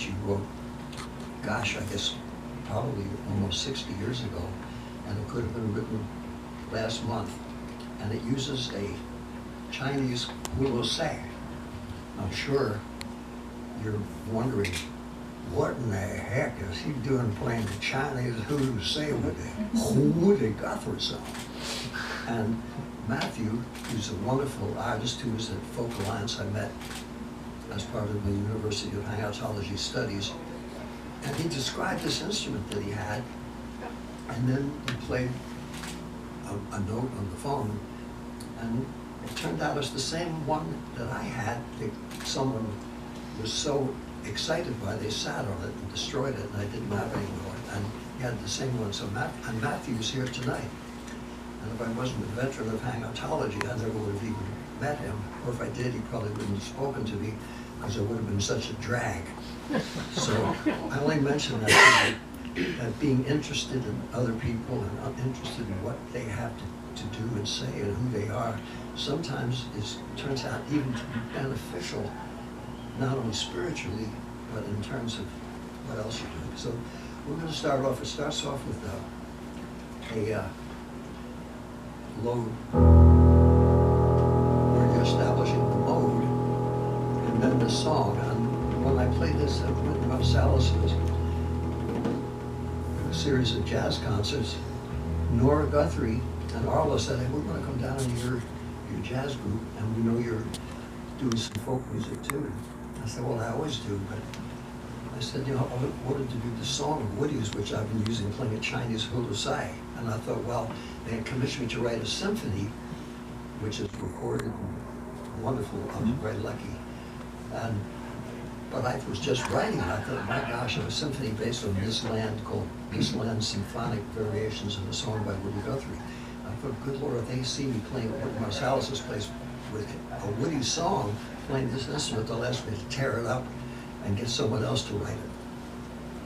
he wrote, gosh, I guess probably almost 60 years ago, and it could have been written last month. And it uses a Chinese hula say. I'm sure you're wondering, what in the heck is he doing playing the Chinese hula say with the Woody Guthrie song? And Matthew, who's a wonderful artist who was at Folk Alliance I met as part of the University of Hangoutology Studies, and he described this instrument that he had, and then he played a note on the phone, and it turned out it's the same one that I had that someone was so excited by, they sat on it and destroyed it, and I didn't have any more. And he had the same one, so Matthew's here tonight. And if I wasn't a veteran of Hangoutology, I never would have even met him. Or if I did, he probably wouldn't have spoken to me, because it would have been such a drag. So I only mention that being interested in other people and interested in what they have to do and say and who they are, sometimes it turns out even to be beneficial, not only spiritually, but in terms of what else you do. So we're going to start off, it starts off with a load where you're establishing the mode, and then the song. And when I played this at Marsalis' a series of jazz concerts, Nora Guthrie and Arlo said, hey, we're going to come down into your jazz group, and we know you're doing some folk music too. I said, well, I always do, but I said, you know, I wanted to do the song of Woody's, which I've been using playing a Chinese hula sai. And I thought, well, they had commissioned me to write a symphony, which is recorded and wonderful. I was very lucky. But I was just writing, and I thought, my gosh, a symphony based on This Land, called This Land Symphonic Variations of a Song by Woody Guthrie. I thought, good Lord, if they see me playing at Marsalis' place with a Woody song, playing this instrument, they'll ask me to tear it up and get someone else to write it.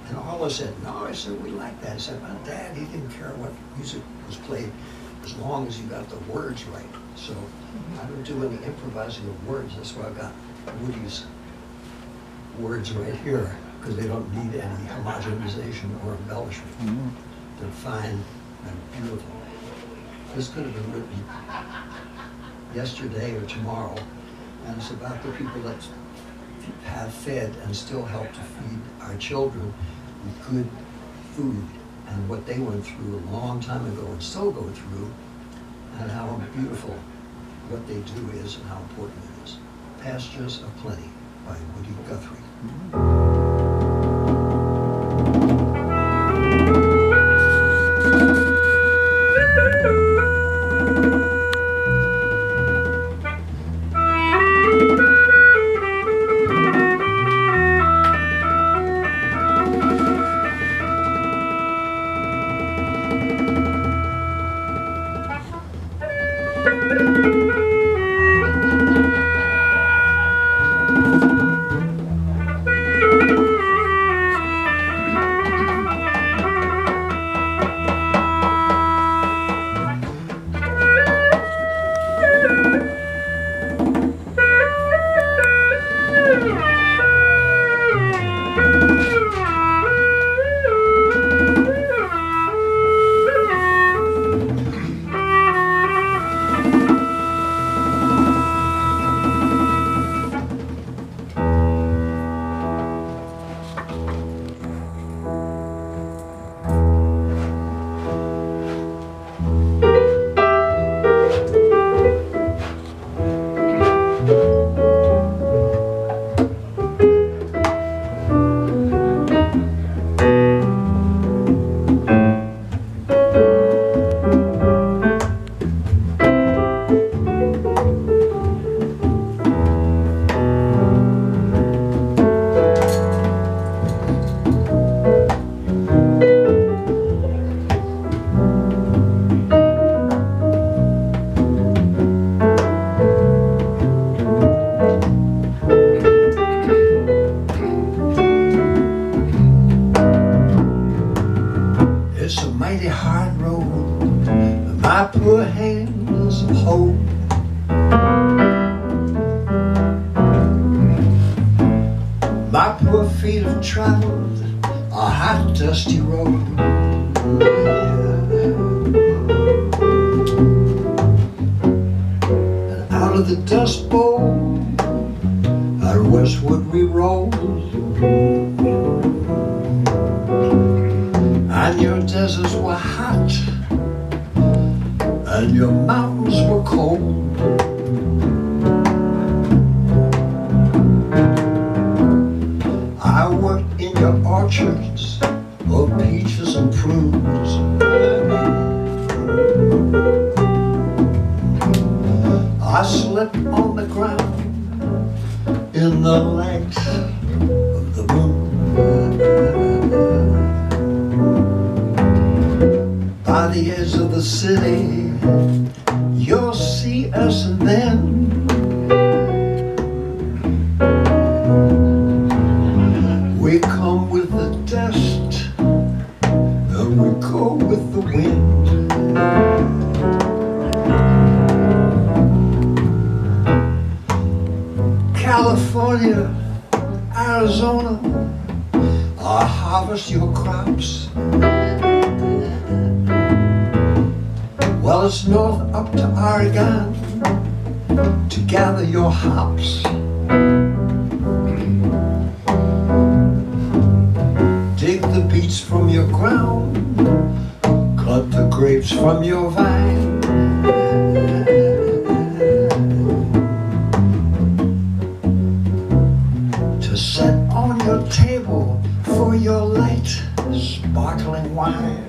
And Arlo said, no, I said, we like that. I said, well, Dad, he didn't care what music was played as long as you got the words right. So I don't do any improvising of words. That's why I got Woody's words right here, because they don't need any homogenization or embellishment. They're fine and beautiful. This could have been written yesterday or tomorrow, and it's about the people that have fed and still help to feed our children with good food, and what they went through a long time ago and still go through, and how beautiful what they do is and how important it is. Pastures of Plenty by Woody Guthrie. My poor feet traveled a hot, dusty road. And out of the Dust Bowl, out westward we rolled. And your deserts were hot, and your mountains were cold. I worked in your orchards of peaches and prunes. I slept on the ground in the light of the moon. By the edge of the city, you'll see us, and then we come with the dust, and we go with the wind. California, Arizona, I harvest your crops. Well, it's north up to Oregon to gather your hops. Dig the beets from your ground, cut the grapes from your vine. To set on your table for your light, sparkling wine.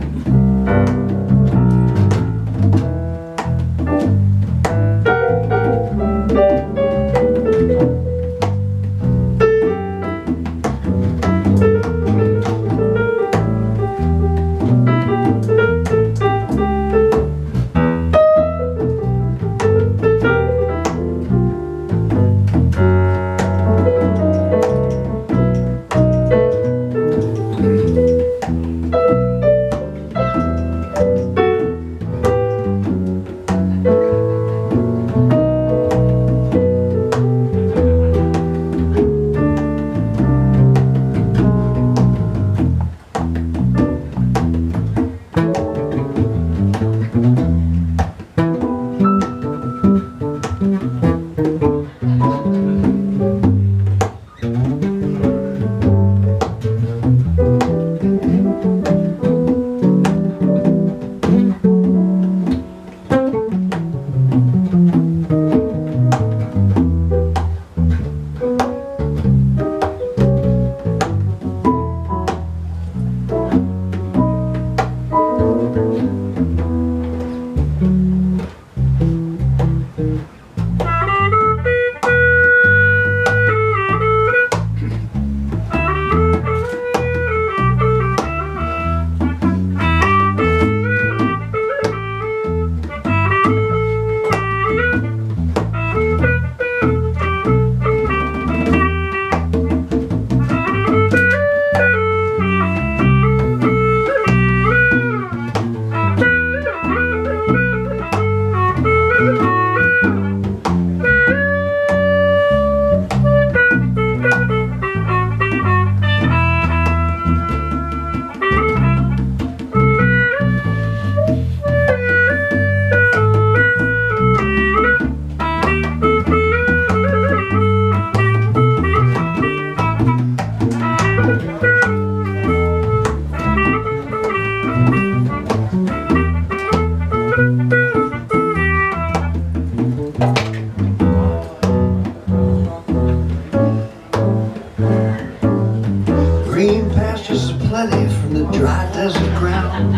Green pastures aplenty from the dry desert ground,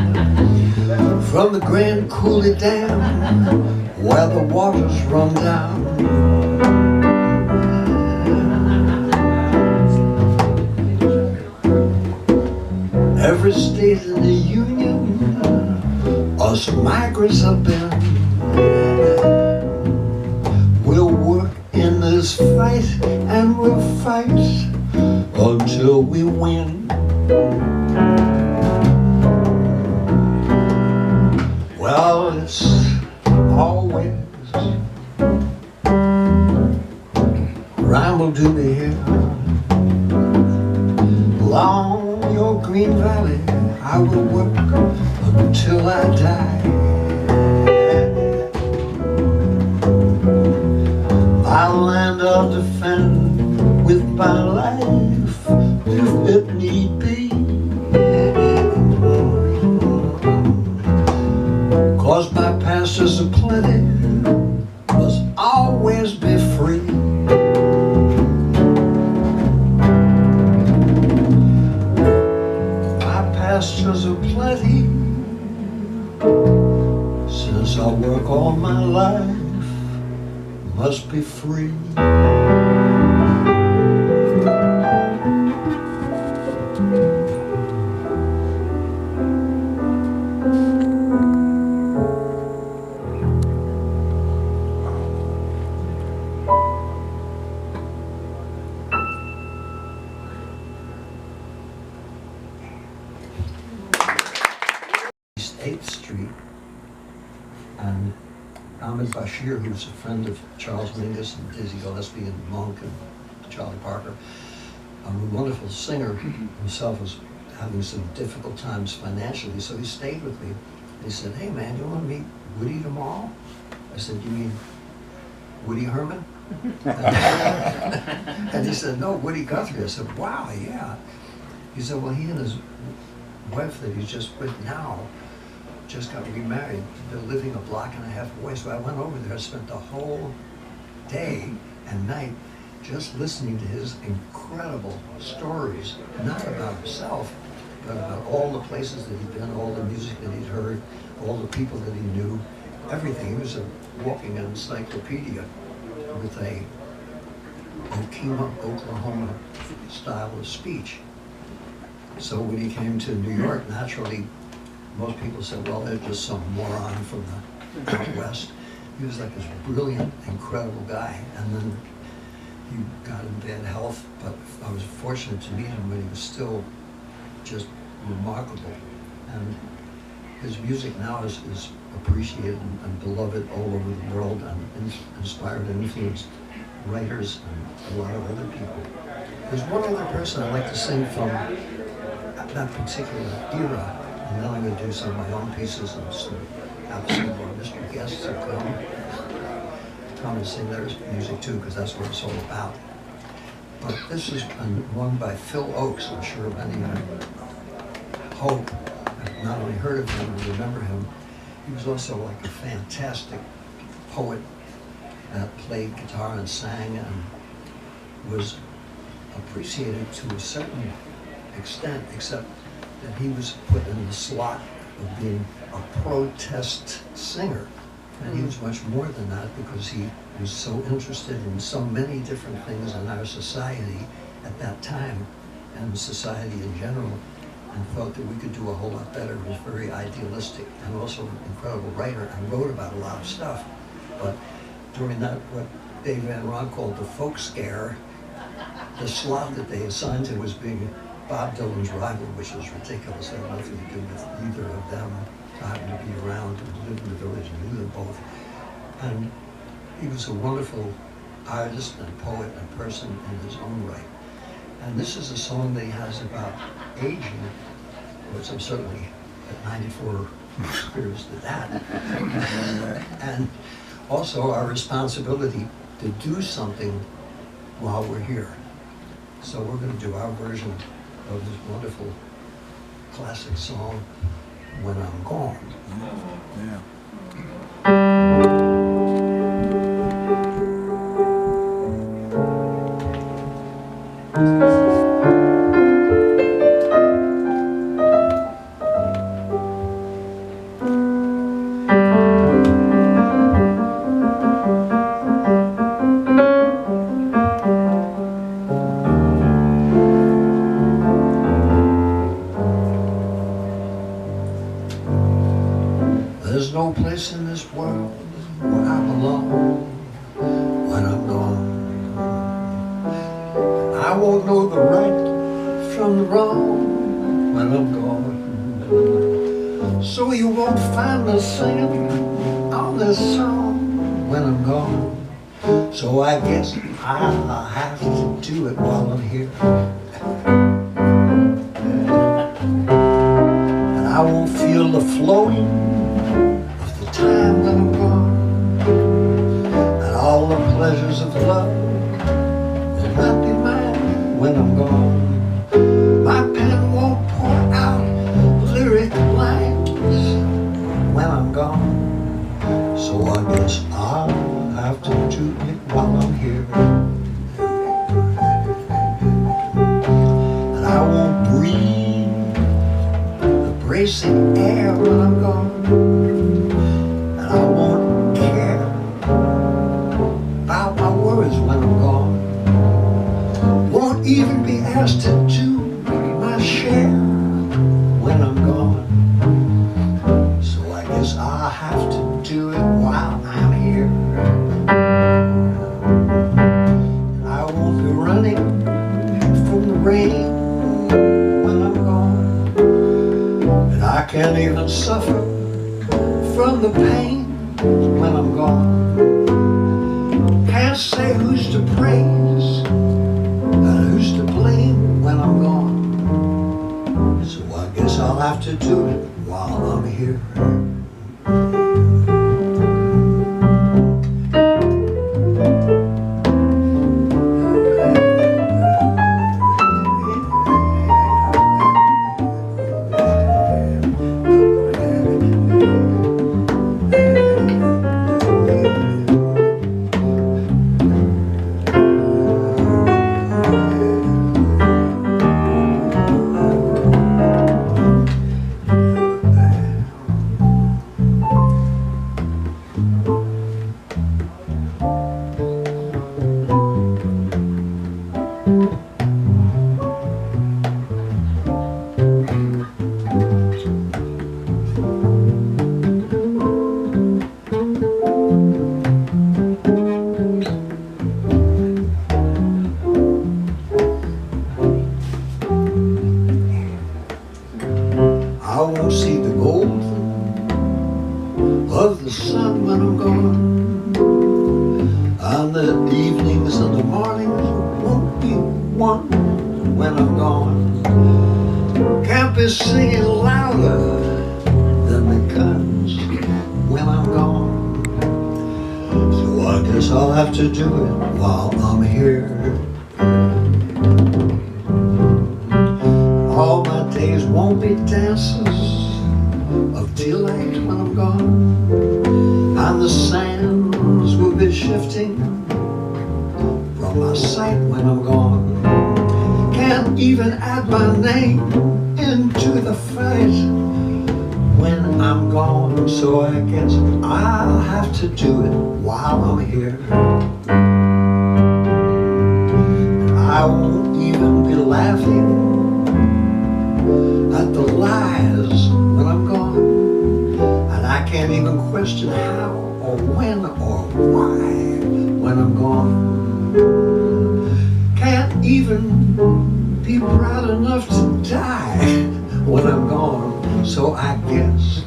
from the Grand Coulee Dam where the waters run down. Every state in the Union, us migrants have been. We'll work in this fight, and we'll fight until we win. Well, it's always ramble-dooby here, Along your green valley I will work until I die. My land I'll defend with my life if it need be. 'Cause my pastures are plenty, must always be free. My pastures are plenty, since I work all my life, must be free. East 8th Street, and Ahmed Bashir, who's a friend of Charles Mingus and Dizzy Gillespie and Monk and Charlie Parker, a wonderful singer himself, was having some difficult times financially, so he stayed with me. And he said, "Hey man, you want to meet Woody tomorrow?" I said, "You mean Woody Herman?" And he said, "No, Woody Guthrie." I said, "Wow, yeah." He said, "Well, he and his wife that he's just with now just got remarried. They're living a block and a half away." So I went over there, spent the whole day and night just listening to his incredible stories, not about himself, but about all the places that he'd been, all the music that he'd heard, all the people that he knew, everything. He was a walking encyclopedia with a Okima, Oklahoma style of speech. So when he came to New York, naturally, most people said, well, they're just some moron from the out west. He was like this brilliant, incredible guy. And then he got in bad health, but I was fortunate to meet him when he was still just remarkable. And his music now is appreciated and beloved all over the world, and inspired and influenced writers and a lot of other people. There's one other person I like to sing from that particular era, and then I'm going to do some of my own pieces and have some of our mystery guests who come and sing their music too, because that's what it's all about. But this is one by Phil Oakes. I'm sure many of you hope have not only heard of him but remember him. He was also like a fantastic poet that played guitar and sang and was appreciated to a certain extent, except that he was put in the slot of being a protest singer. And he was much more than that, because he was so interested in so many different things in our society at that time, and society in general, and thought that we could do a whole lot better. He was very idealistic and also an incredible writer and wrote about a lot of stuff. But during that, what Dave Van Ron called the folk scare, the slot that they assigned him was being Bob Dylan's rival, which was ridiculous. It had nothing to do with either of them. I happened to be around and lived in the village and knew them both. And he was a wonderful artist and poet and person in his own right. And this is a song that he has about aging, which I'm certainly at 94 experienced at that. And also our responsibility to do something while we're here. So we're going to do our version of this wonderful classic song, When I'm Gone. Yeah. There's no place in this world where I belong when I'm gone. I won't know the right from the wrong when I'm gone. So you won't find me singing on this song when I'm gone. So I guess I'll have to do it while I'm here. feel the floating of the time when I'm gone, and all the pleasures of love will not be mine when I'm gone. My pen won't pour out lyric lines when I'm gone, so I guess I'll have to do it while I'm here. And I won't breathe the bracing air when I'm gone, and I won't care about my words when I'm gone. Won't even be asked to do my share when I'm gone, so I guess I'll have to do it while I'm here. I won't be running from the rain when I'm gone, and I can't even suffer from the pain when I'm gone. Can't say who's to praise and who's to blame when I'm gone, so I guess I'll have to do it while I'm here. I won't see the gold of the sun when I'm gone, and the evenings and the mornings won't be one when I'm gone. Can't be singing louder than the guns when I'm gone, so I guess I'll have to do it while I'm here. All my days won't be dances of delight when I'm gone, and the sands will be shifting from my sight when I'm gone. Can't even add my name into the fight when I'm gone, so I guess I'll have to do it while I'm here. I won't even be laughing at the lies when I'm gone, and I can't even question how or when or why when I'm gone. Can't even be proud enough to die when I'm gone, so I guess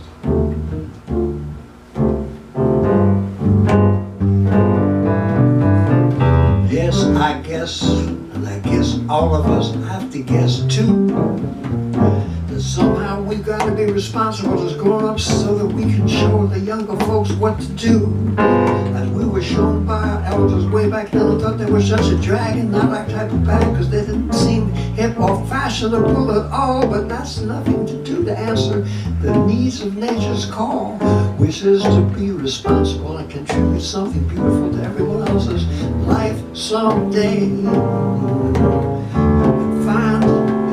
yes, I guess, and I guess all of us have to guess too, that somehow we've got to be responsible as grown-ups so that we can show the younger folks what to do. And we were shown by our elders way back then and thought they were such a drag and not our type of bag because they didn't seem hip or fashionable at all, but that's nothing to do to answer the needs of nature's call, which is to be responsible and contribute something beautiful to everyone else's life someday. Find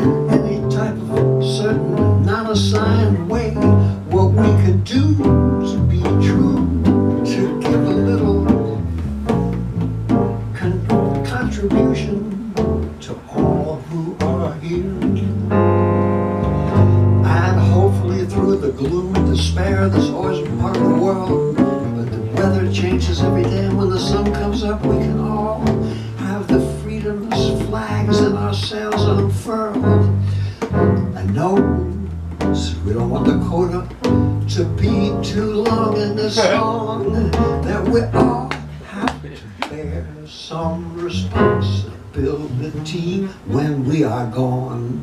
in any type of certain non-assigned way what we could do to be true, to give a little contribution to all who are here. And hopefully through the gloom and despair that's always part of the world, but the weather changes every day, and when the sun comes up we can all have the freedom's flags and our sails unfurled. And no, we don't want the coda to be too long in this song, that we all have to bear some responsibility when we are gone.